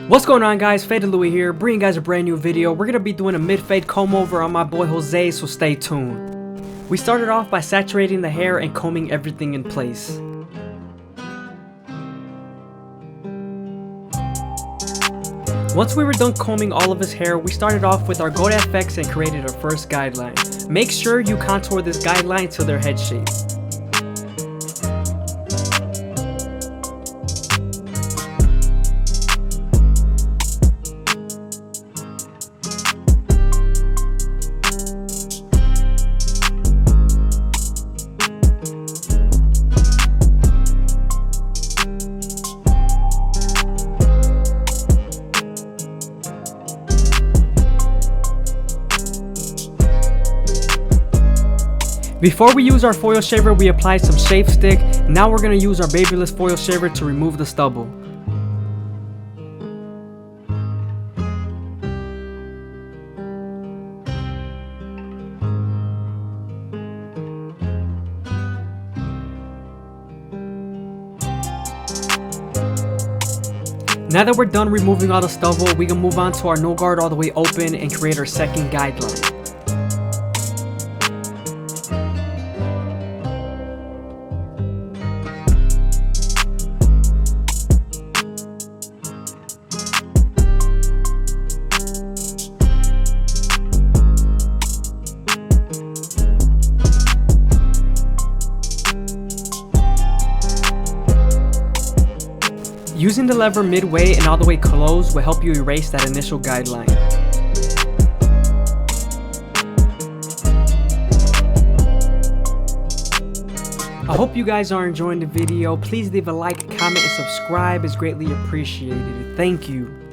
What's going on, guys? FadeitLuie here, bringing you guys a brand new video. We're gonna be doing a mid-fade comb over on my boy Jose, so stay tuned. We started off by saturating the hair and combing everything in place. Once we were done combing all of his hair, we started off with our Goat FX and created our first guideline. Make sure you contour this guideline to their head shape. Before we use our foil shaver, we applied some shave stick. Now we're going to use our babyless foil shaver to remove the stubble. Now that we're done removing all the stubble, we can move on to our no guard all the way open and create our second guideline. Using the lever midway and all the way closed will help you erase that initial guideline. I hope you guys are enjoying the video. Please leave a like, comment, and subscribe. It's greatly appreciated. Thank you.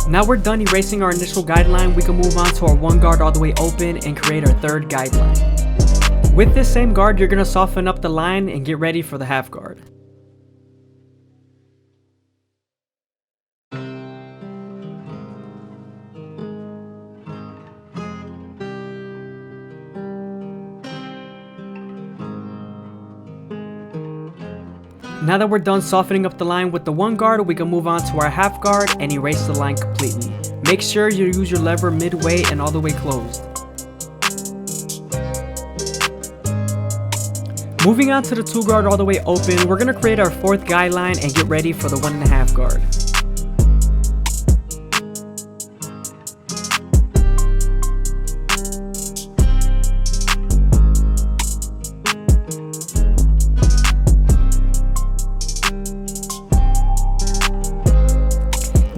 Now we're done erasing our initial guideline, we can move on to our one guard all the way open and create our third guideline. With this same guard, you're going to soften up the line and get ready for the half guard. Now that we're done softening up the line with the one guard, we can move on to our half guard and erase the line completely. Make sure you use your lever midway and all the way closed. Moving on to the two guard all the way open, we're going to create our fourth guideline and get ready for the 1.5 guard.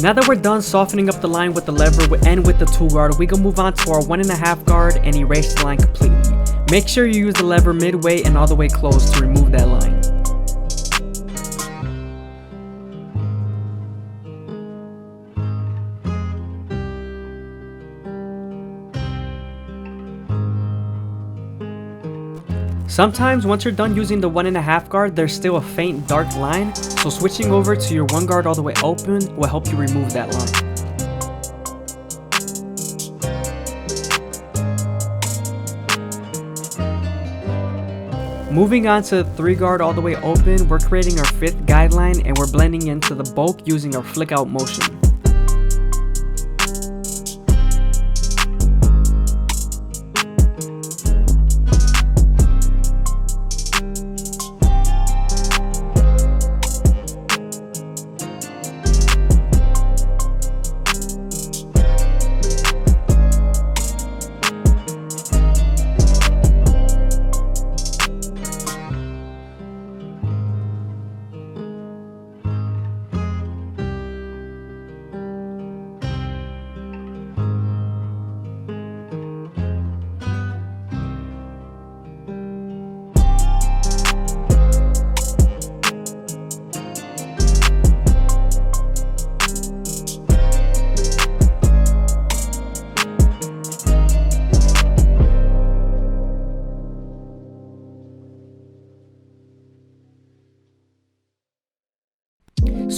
Now that we're done softening up the line with the lever and with the two guard, we can move on to our 1.5 guard and erase the line completely. Make sure you use the lever midway and all the way closed to remove that line. Sometimes once you're done using the 1.5 guard, there's still a faint dark line, so switching over to your one guard all the way open will help you remove that line. Moving on to the 3 guard all the way open, we're creating our fifth guideline and we're blending into the bulk using our flick out motion.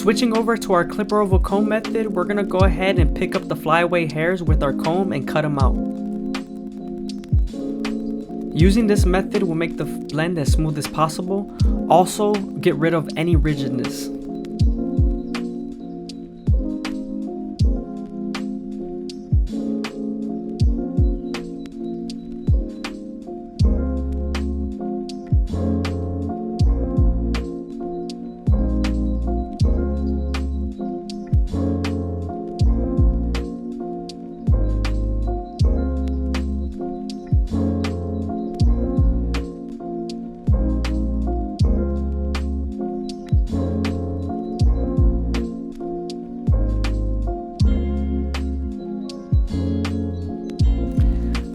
Switching over to our clipper oval comb method, we're going to go ahead and pick up the flyaway hairs with our comb and cut them out. Using this method will make the blend as smooth as possible. Also, get rid of any rigidness.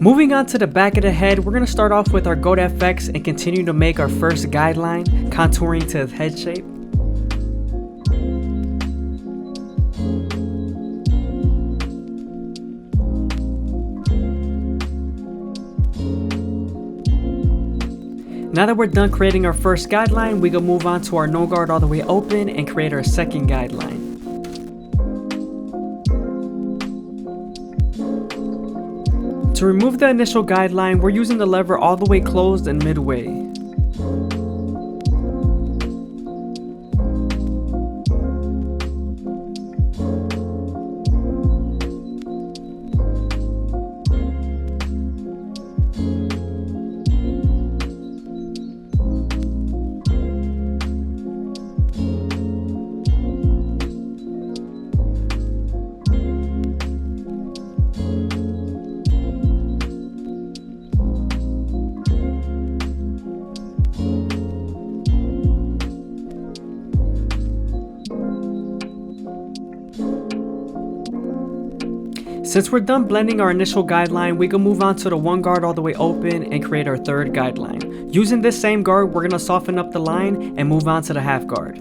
Moving on to the back of the head, we're going to start off with our Goat FX and continue to make our first guideline, contouring to the head shape. Now that we're done creating our first guideline, we can move on to our no guard all the way open and create our second guideline. To remove the initial guideline, we're using the lever all the way closed and midway. Since we're done blending our initial guideline, we can move on to the one guard all the way open and create our third guideline. Using this same guard, we're going to soften up the line and move on to the half guard.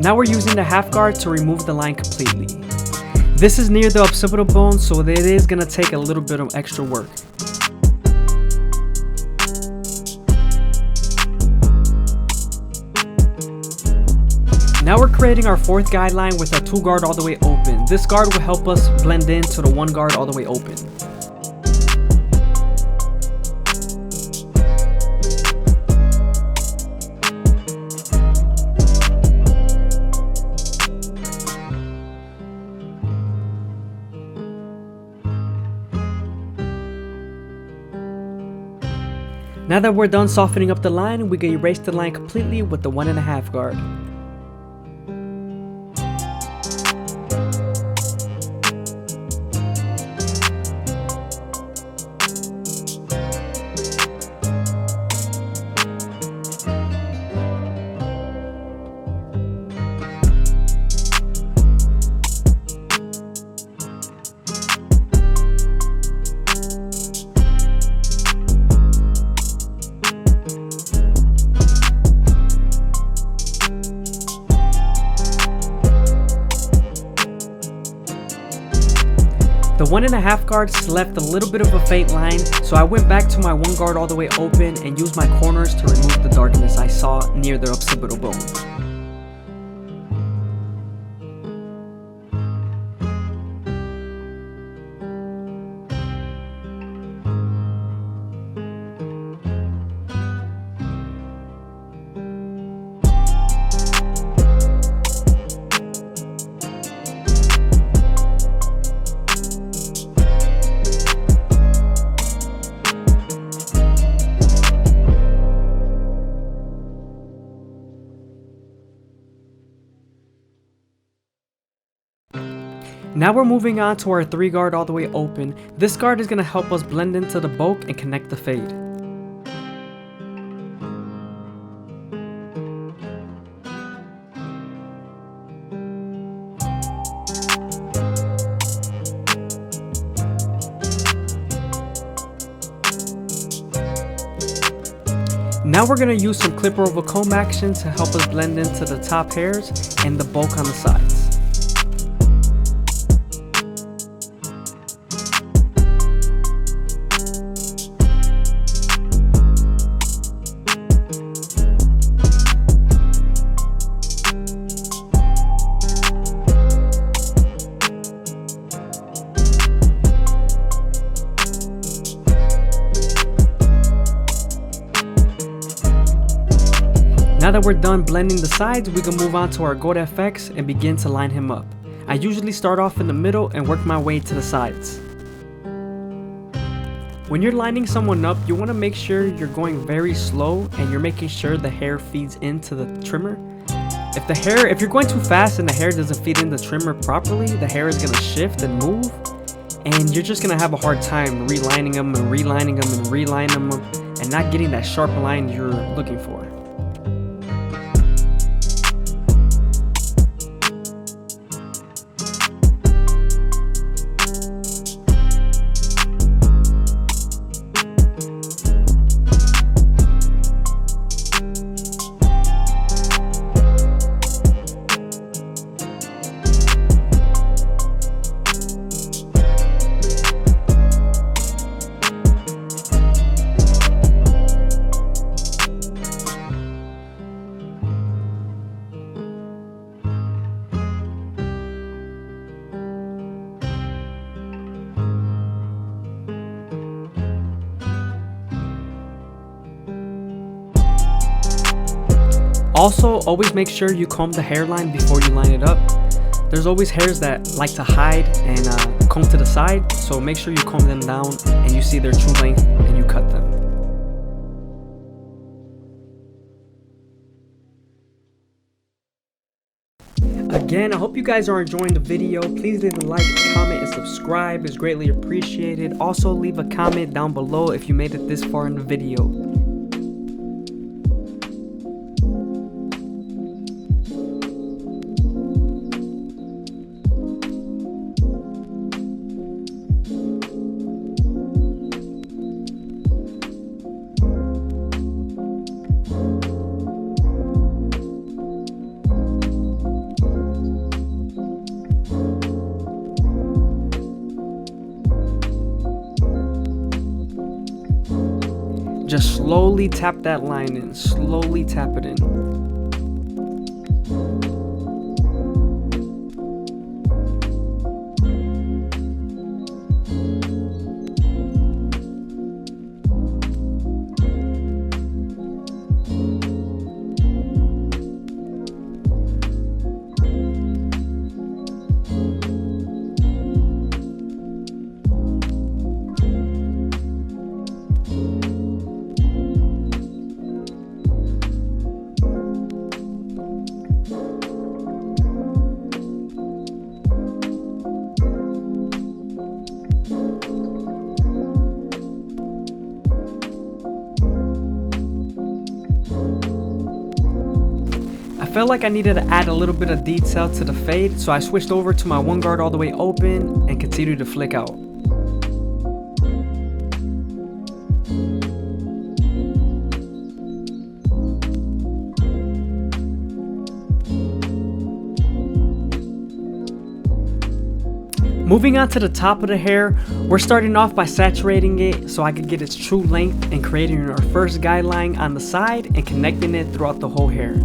Now we're using the half guard to remove the line completely. This is near the occipital bone, so it is going to take a little bit of extra work. Now we're creating our fourth guideline with our two guard all the way open. This guard will help us blend into the one guard all the way open. Now that we're done softening up the line, we can erase the line completely with the 1.5 guard. The 1.5 guards left a little bit of a faint line, so I went back to my one guard all the way open and used my corners to remove the darkness I saw near the occipital bone. Now we're moving on to our 3 guard all the way open. This guard is going to help us blend into the bulk and connect the fade. Now we're going to use some clipper over comb action to help us blend into the top hairs and the bulk on the sides. Now that we're done blending the sides, we can move on to our Gold FX and begin to line him up. I usually start off in the middle and work my way to the sides. When you're lining someone up, you want to make sure you're going very slow and you're making sure the hair feeds into the trimmer. If you're going too fast and the hair doesn't feed in the trimmer properly, the hair is going to shift and move, and you're just going to have a hard time relining them and relining them and relining them and not getting that sharp line you're looking for. Also, always make sure you comb the hairline before you line it up. There's always hairs that like to hide and comb to the side, so make sure you comb them down and you see their true length and you cut them. Again, I hope you guys are enjoying the video. Please leave a like, comment, and subscribe. It's greatly appreciated. Also, leave a comment down below if you made it this far in the video. Just slowly tap that line in, slowly tap it in. I felt like I needed to add a little bit of detail to the fade, so I switched over to my 1 guard all the way open and continued to flick out. Moving on to the top of the hair, we're starting off by saturating it so I could get its true length and creating our first guideline on the side and connecting it throughout the whole hair.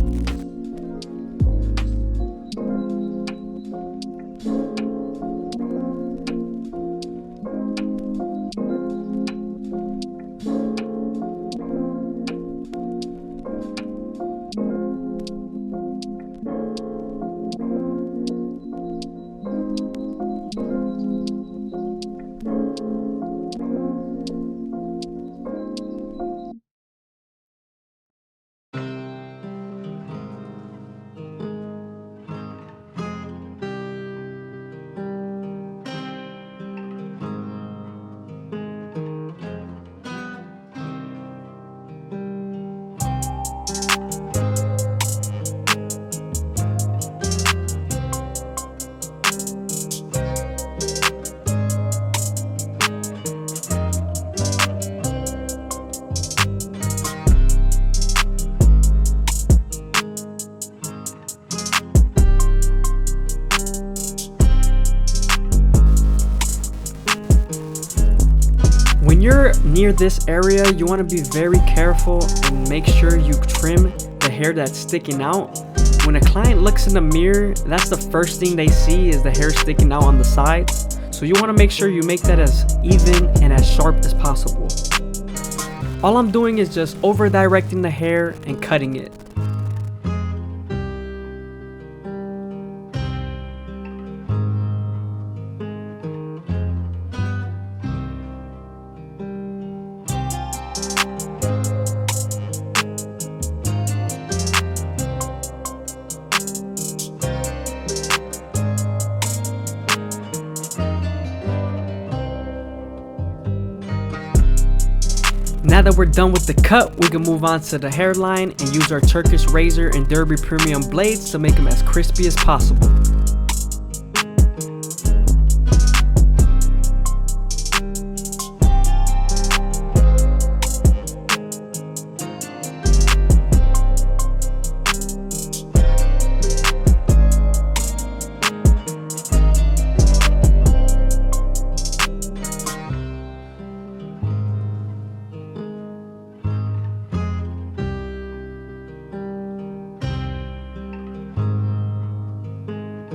near this area, you want to be very careful and make sure you trim the hair that's sticking out. When a client looks in the mirror, that's the first thing they see is the hair sticking out on the sides. So you want to make sure you make that as even and as sharp as possible. All I'm doing is just over directing the hair and cutting it. Now that we're done with the cut, we can move on to the hairline and use our Turkish razor and Derby premium blades to make them as crispy as possible.